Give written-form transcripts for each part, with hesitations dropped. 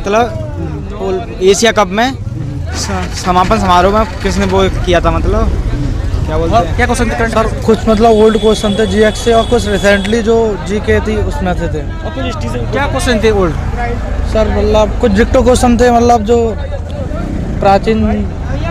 मतलब Asia cup में समापन समारोह में किसने वो किया था, मतलब क्या बोलते हैं, क्या क्वेश्चन थे सर? कुछ मतलब ओल्ड क्वेश्चन थे जीएक्स से, और कुछ रिसेंटली जो जीके थी उसमें से थे। और कुछ हिस्ट्री से क्या क्वेश्चन थे ओल्ड सर मतलब कुछ डिक्टो क्वेश्चन थे, मतलब जो प्राचीन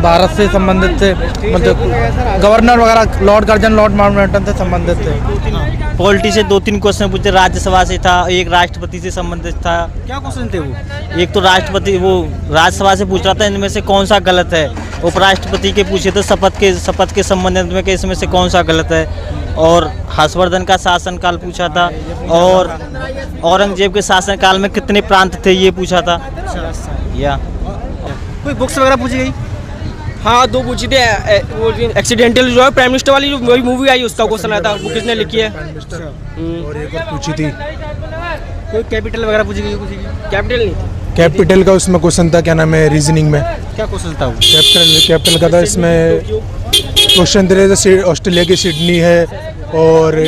भारत से संबंधित थे, मतलब गवर्नर वगैरह, लॉर्ड कर्जन, लॉर्ड माउंटबेटन से संबंधित थे। पॉलिटी से 2-3 क्वेश्चन पूछे, राज्यसभा से था, एक राष्ट्रपति से संबंधित था। क्या क्वेश्चन थे वो? एक तो राष्ट्रपति वो राज्यसभा से पूछ रहा था इनमें से कौन सा गलत है, उपराष्ट्रपति के पूछे थे शपथ के संबंध में कि इसमें से कौन सा गलत है, और हर्षवर्धन का शासनकाल पूछा था, और औरंगजेब के शासनकाल में कितने प्रांत थे ये पूछा था। या कोई बुक्स वगैरह पूछी गई? हाँ 2 पूछी थी, वो एक्सीडेंटल जो है प्राइम मिनिस्टर वाली जो मूवी आई उसका क्वेश्चन आया था, वो किसने लिखी है। और एक और पूछी थी, कोई कैपिटल वगैरह पूछी गई? कैपिटल नहीं थी। कैपिटल का उसमें क्वेश्चन था, क्या नाम है, रीजनिंग में क्या क्वेश्चन था वो? कैपिटल का था। इसमें क्वेश्चन दे रहे थे, ऑस्ट्रेलिया की सिडनी है, और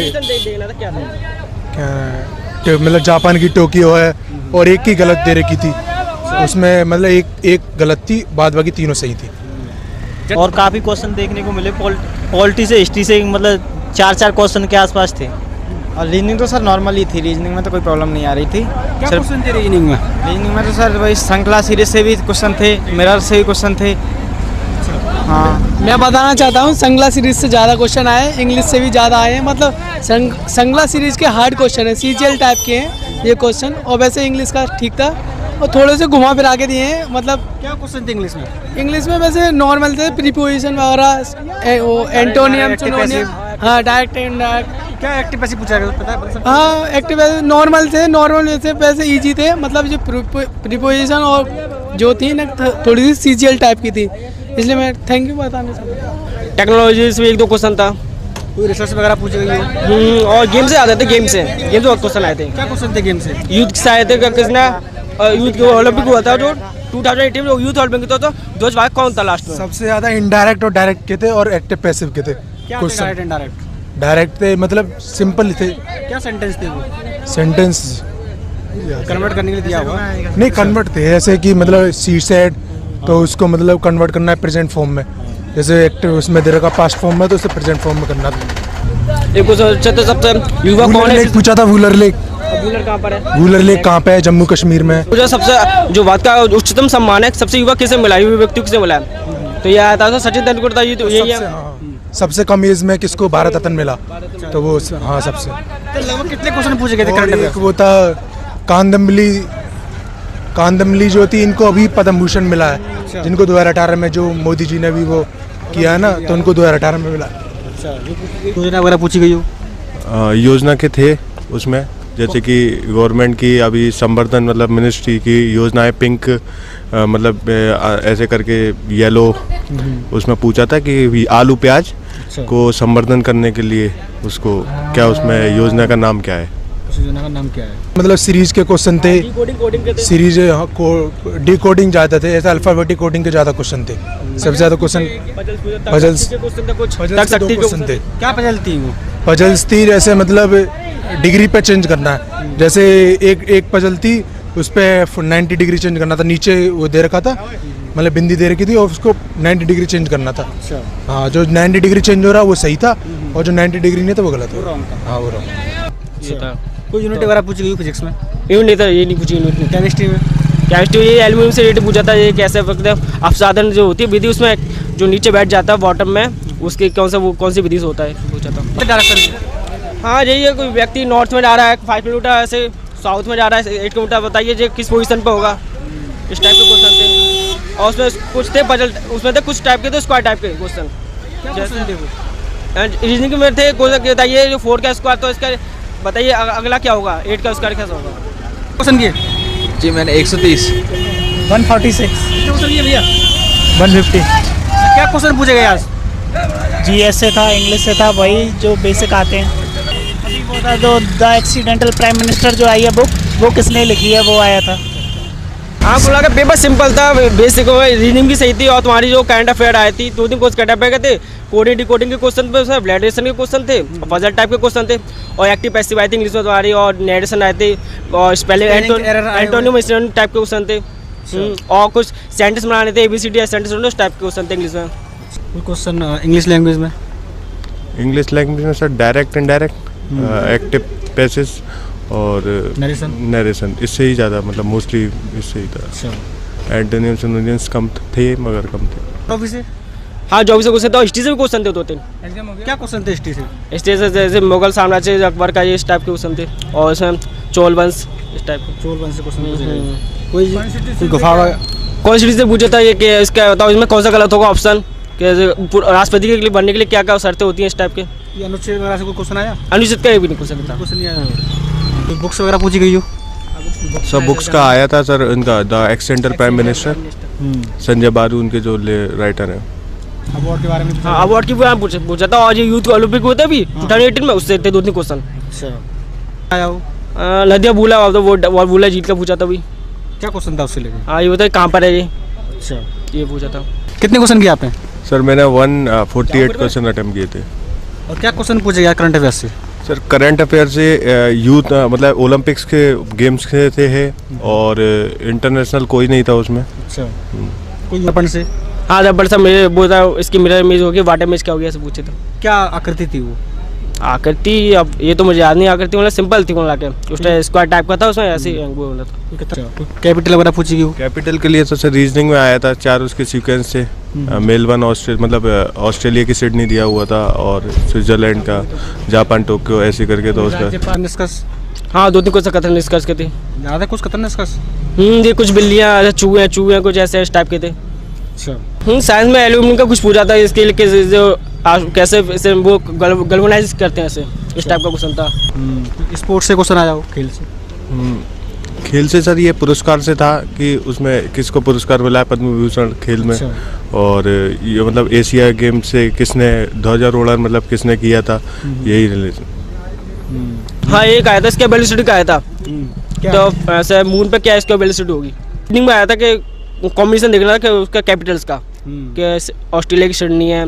क्या मतलब जापान की टोक्यो है, और एक ही गलत दे रखी थी उसमें, मतलब एक गलत थी, बाद बाकी तीनों सही थी। और काफ़ी क्वेश्चन देखने को मिले पॉलिटी से, हिस्ट्री से, मतलब 4-4 क्वेश्चन के आसपास थे। और रीजनिंग तो सर नॉर्मल ही थी, रीजनिंग में तो कोई प्रॉब्लम नहीं आ रही थी। क्या क्वेश्चन थे रीजनिंग में? रीजनिंग में तो सर वही श्रृंखला सीरीज से भी क्वेश्चन थे, मिरर से भी क्वेश्चन थे। हाँ मैं बताना चाहता हूँ श्रृंखला सीरीज से ज़्यादा क्वेश्चन आए, इंग्लिश से भी ज़्यादा आए हैं। मतलब श्रृंखला सीरीज के हार्ड क्वेश्चन है, सीजीएल टाइप के हैं ये क्वेश्चन, और वैसे इंग्लिश का ठीक था और थोड़े से घुमा फिरा के दिए हैं। मतलब क्या क्वेश्चन थे इंग्लिश में? इंग्लिश में वैसे नॉर्मल थे, प्रीपोजिशन वगैरह, एंटोनियम, सिनोनियम, हाँ डायरेक्ट इनडायरेक्ट। क्या एक्टिव पैसिव पूछा गया पता है? हाँ एक्टिव नॉर्मल थे, नॉर्मल वैसे वैसे ईजी थे। मतलब जो प्रीपोजिशन और जो थी ना थोड़ी सी सीजीएल टाइप की थी, इसलिए मैं थैंक यू बताना चाहता हूँ। टेक्नोलॉजी से 1-2 क्वेश्चन था। कोई रिसर्च वगैरह पूछी गई है? और गेम से आते थे, गेम से बहुत क्वेश्चन आए थे। क्या क्वेश्चन थे गेम से? यूथ से आए थे, किसने यूथ के ओलंपिक हुआ था जो 2018 में यूथ ओलंपिक था, तो 2022 कौन था लास्ट में? सबसे ज्यादा इनडायरेक्ट और डायरेक्ट के थे, और एक्टिव पैसिव के थे। क्या थे डायरेक्ट एंड डायरेक्ट? डायरेक्ट थे मतलब सिंपल थे। क्या सेंटेंस थे वो? सेंटेंस कन्वर्ट करने के लिए दिया हुआ? नहीं, कन्वर्ट थे, ऐसे कि मतलब सी सेड तो उसको मतलब कन्वर्ट करना है प्रेजेंट फॉर्म में, जैसे एक्टिव उसमें दे रखा पास्ट फॉर्म में, तो उसे प्रेजेंट फॉर्म में करना था। एक क्वेश्चन सबसे युवा कौन है पूछा था, वूलर लेक। वूलर कहाँ पर है? वूलर लेक कहाँ पे है? जम्मू कश्मीर में। जो सबसे जो बात का उच्चतम सम्मान है, सबसे युवा किसे मिला, युवा व्यक्ति किसे मिला है? तो ये आया था सचिन तेंदुलकर था, ये तो यही है। सबसे कम एज में किसको भारत रत्न मिला, तो वो हाँ सबसे। तो लगभग कितने क्वेश्चन पूछे गए थे करंट अफेयर? वो था कांदमली जो थी, इनको अभी पद्म भूषण मिला है, जिनको 2018 में जो मोदी जी ने भी वो किया है ना, तो उनको 2018 में मिला। योजना वगैरह पूछी गई हो? योजना के थे उसमें, जैसे कि गवर्नमेंट की अभी संवर्धन मतलब मिनिस्ट्री की योजनाएं, पिंक मतलब ऐसे करके येलो, उसमें पूछा था कि आलू प्याज को संवर्धन करने के लिए उसको क्या, उसमें योजना का नाम क्या है? योजना का नाम क्या है? मतलब सीरीज के क्वेश्चन थे, सीरीज डी कोडिंग ज़्यादा थे, ऐसे अल्फाबेटिक कोडिंग के ज़्यादा क्वेश्चन थे। सबसे ज़्यादा क्वेश्चन पजल्स क्वेश्चन थे। क्या पजल थी वो? पजल्स थी जैसे मतलब डिग्री पे चेंज करना है, जैसे एक पजल थी उस पर 90 डिग्री चेंज करना था, नीचे वो दे रखा था, मतलब बिंदी दे रखी थी और उसको 90 डिग्री चेंज करना था। हाँ, जो 90 डिग्री चेंज हो रहा वो सही था, और जो 90 डिग्री नहीं था वो गलत हो। हाँ वो रॉन्ग। कोई यूनिट वगैरह पूछी गई फिजिक्स में? यूनिट था, ये नहीं पूछी यूनिट। केमिस्ट्री में? केमिस्ट्री ये एल्यूमिनियम से रेट पूछा था, ये कैसे अपसाधन जो होती है विधि, उसमें जो नीचे बैठ जाता है बॉटम में, उसके कौन सी विधि से होता है पूछा था। हाँ यही है, कोई व्यक्ति नॉर्थ में जा रहा है 5 किलोमीटर, ऐसे साउथ में जा रहा है 8 किलोमीटर, बताइए जो किस पोजीशन पे होगा, इस टाइप के क्वेश्चन थे। और उसमें कुछ थे पजल, उसमें थे कुछ टाइप के थे स्क्वायर टाइप के क्वेश्चन। रीजनिंग में थे क्वेश्चन, बताइए जो 4 का स्क्वायर, तो इसका बताइए अगला क्या होगा, 8 का स्क्वायर कैसा होगा। क्वेश्चन किए जी मैंने 130 146 क्वेश्चन किए भैया। 150 क्या क्वेश्चन पूछे गए आज? जीएस से था, इंग्लिश से था, वही जो बेसिक आते हैं। अभी वो था जो द एक्सीडेंटल प्राइम मिनिस्टर जो आई है बुक, वो किसने लिखी है, वो आया था। हाँ बोला कि पेपर सिंपल था, बेसिक रीजनिंग भी सही थी, और तुम्हारी जो करंट अफेयर आई थी 2 दिन कुछ करंट अफेयर के थे, कोडिंग डिकोडिंग के क्वेश्चन पे सर वैलिडेशन के क्वेश्चन थे, पजल टाइप के क्वेश्चन थे, और एक्टिव पैसिव आई थी इंग्लिश में तुम्हारी, और नरेशन आए थे, और स्पेलिंग एंटोनिम टाइप के क्वेश्चन थे, और कुछ सेंटेंस बनाने थे, ABCD सेंटेंस उस टाइप के क्वेश्चन थे इंग्लिश में। कोई क्वेश्चन इंग्लिश लैंग्वेज में? इंग्लिश लैंग्वेज में sir direct indirect, active passive और नरेशन, इससे ही ज़्यादा मतलब मोस्टली इससे ही था। एंटोनिम्स सिनोनिम्स कम थे मगर कम थे। टॉपिक से? हाँ जो भी से क्वेश्चन था, हिस्ट्री से भी क्वेश्चन थे 2-3। क्या क्वेश्चन थे हिस्ट्री से? हिस्ट्री से जैसे मुगल साम्राज्य अकबर का, ये इस टाइप के क्वेश्चन थे, और इसमें चोल वंश इस टाइप के। चोल वंश से क्वेश्चन पूछे गए। कोई गुफा कौन सी चीज़ से पूछा था ये कि इसका बताओ इसमें कौन सा गलत होगा ऑप्शन, कि राष्ट्रपति के लिए बनने के लिए क्या क्या शर्तें होती हैं इस टाइप के। ये अनुच्छेद वगैरह से कोई क्वेश्चन आया? अनुच्छेद का भी नहीं क्वेश्चन था। क्वेश्चन नहीं आया। कोई बुक्स वगैरह पूछी गई हो? सब बुक्स का आया था सर, इनका the accentor prime minister Sanjay बारू उनके जो राइटर हैं। अवार्ड के बारे में? हाँ अवार्ड की पूछा था, और ये यूथ ओलंपिक हुए थे अभी 2018 में, उससे थे 2-3 क्वेश्चन। अच्छा आया हो? नदिया भूला वो भूला जीत का पूछा था अभी। क्या क्वेश्चन था उससे लेके? हाँ ये बताइए कहाँ पर है ये। अच्छा ये पूछा था। कितने क्वेश्चन किए आपने? सर मैंने 148 क्वेश्चन अटेम्प्ट किए थे। और क्या क्वेश्चन पूछे गया करंट अफेयर्स से? सर करंट अफेयर से यूथ मतलब ओलंपिक्स के गेम्स के थे, और इंटरनेशनल कोई नहीं था उसमें। अच्छा कोई अपन से? हाँ रबड़ सा मेरे बोलता इसकी मिरर इमेज होगी, वाटर इमेज क्या हो गया, ऐसे पूछे थे। क्या आकृति थी वो? आकृति अब ये तो मुझे याद नहीं, आकृति मतलब सिंपल थी बोला के, उस टाइम स्क्वायर टाइप का था, उसमें ऐसे ही वो बोला था। कैपिटल वगैरह पूछी गई? कैपिटल के लिए तो सर रीजनिंग में आया था, 4 उसके सीक्वेंस से। मेलबर्न मतलब ऑस्ट्रेलिया की सिडनी दिया हुआ था, और स्विट्जरलैंड का जापान टोक्यो ऐसे करके तो उसका निष्कर्ष। हाँ 2-3 कुछ कथन निष्कर्ष के थे। ज़्यादा कुछ कथन निष्कर्ष? ये कुछ बिल्लियाँ चूहे कुछ ऐसे इस टाइप के थे। अच्छा साइंस में एल्यूमिनियम का कुछ पूछा था, इसके लिए जो कैसे इसे वो गल्वनाइज करते हैं, ऐसे इस टाइप का क्वेश्चन था। स्पोर्ट्स से क्वेश्चन आया हो? खेल से? खेल से सर ये पुरस्कार से था कि उसमें किसको पुरस्कार मिला है पद्म विभूषण खेल में। और ये मतलब एशिया गेम से किसने ध्वजारोहण मतलब किसने किया था, यही रिलेशन। हाँ एक आया था इसका वेलोसिटी का आया था, तो ऐसे मून पे क्या इसका वेलोसिटी होगी। रीजनिंग में आया था कि कॉम्बिनेशन देखना था कि उसका कैपिटल्स का, कि ऑस्ट्रेलिया की सिडनी है,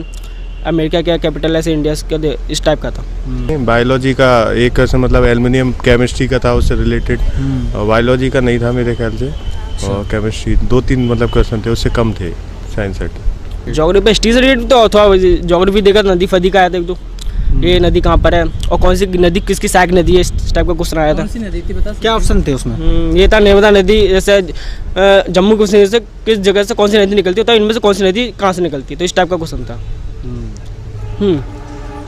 अमेरिका क्या कैपिटल है, इंडिया का, इस टाइप का था। बायोलॉजी का एक क्वेश्चन मतलब एल्युमिनियम केमिस्ट्री का था, उससे रिलेटेड। बायोलॉजी का नहीं था मेरे ख्याल से, और केमिस्ट्री 2-3 मतलब क्वेश्चन थे, उससे कम थे साइंस सेट। ज्योग्राफी हिस्ट्री से रिलेटेड तो थोड़ा ज्योग्राफी देखा, नदी फदी का आया था एक तो, ये नदी कहाँ पर है और कौन सी नदी किसकी सहायक नदी है, इस टाइप का क्वेश्चन आया था। कौन सी नदी थी बता? क्या ऑप्शन थे उसमें? ये था नर्मदा नदी, जैसे जम्मू कश्मीर से किस जगह से कौन सी नदी निकलती है, तो इनमें से कौन सी नदी कहाँ से निकलती है, तो इस टाइप का क्वेश्चन था।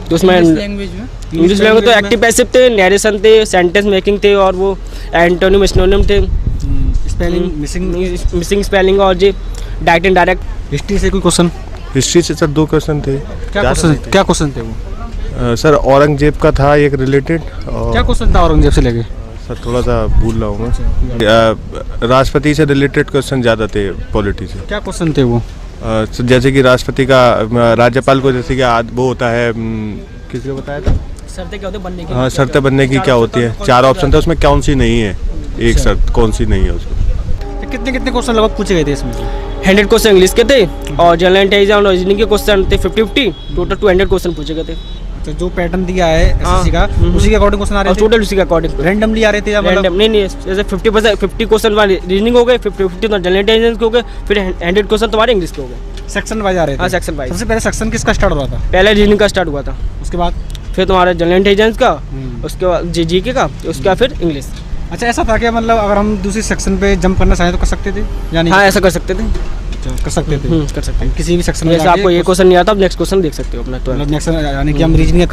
तो उसमें इंग्लिश लैंग्वेज तो एक्टिव पैसिव थे, नरेशन थे, सेंटेंस मेकिंग थे, और वो एंटोनिम सिनोनिम थे, स्पेलिंग मिसिंग स्पेलिंग, और जी डायरेक्ट इनडायरेक्ट। हिस्ट्री से कोई क्वेश्चन? हिस्ट्री से सर 2 क्वेश्चन थे। क्या क्वेश्चन थे वो? सर औरंगजेब का था एक रिलेटेड। क्या क्वेश्चन था औरंगजेब से लेके? सर थोड़ा सा भूल रहा हूँ मैं। राष्ट्रपति से रिलेटेड क्वेश्चन ज़्यादा थे, पॉलिटी से। क्या क्वेश्चन थे वो? जैसे कि राष्ट्रपति का राज्यपाल को जैसे कि वो होता है, किसी को बताया था शर्तें क्या होती है बनने की? हाँ शर्तें बनने की क्या होती है, 4 ऑप्शन थे, उसमें कौन सी नहीं है, एक शर्त कौन सी नहीं है उसमें। कितने क्वेश्चन लगभग पूछे गए थे इसमें? 100 क्वेश्चन इंग्लिश के थे, और जनरल इंटेलिजेंस और रीजनिंग के क्वेश्चन थे 50-50, टोटल 200 क्वेश्चन पूछे गए थे। तो जो पैटर्न दिया है एसएससी का, उसी के अकॉर्डिंग क्वेश्चन आ रहे थे? टोटल उसी के अकॉर्डिंग रैंडमली आ रहे थे या रैंडम? नहीं जैसे 50 क्वेश्चन वाले रीजनिंग हो गए, 50 जनरल इंटेलिजेंस के हो गए, फिर 100 क्वेश्चन तुम्हारे इंग्लिश के हो गए। सेक्शन वाइज आ रहे थे? हाँ सेक्शन वाइज। सबसे पहले सेक्शन किसका स्टार्ट हुआ था? पहले रीजनिंग का स्टार्ट हुआ था, उसके बाद फिर तुम्हारा जनरल इंटेलिजेंस का, उसके बाद जीके का, उसके बाद फिर इंग्लिश। अच्छा ऐसा था कि मतलब अगर हम दूसरी सेक्शन पे जंप करना चाहें तो कर सकते थे या नहीं? हाँ ऐसा कर सकते थे। कर सकते थे? कर सकते हैं किसी भी सेक्शन में जैसे आपको ये क्वेश्चन नहीं आता, आप नेक्स्ट क्वेश्चन देख सकते हो अपना। मतलब नेक्स्ट यानी कि हम रीजनिंग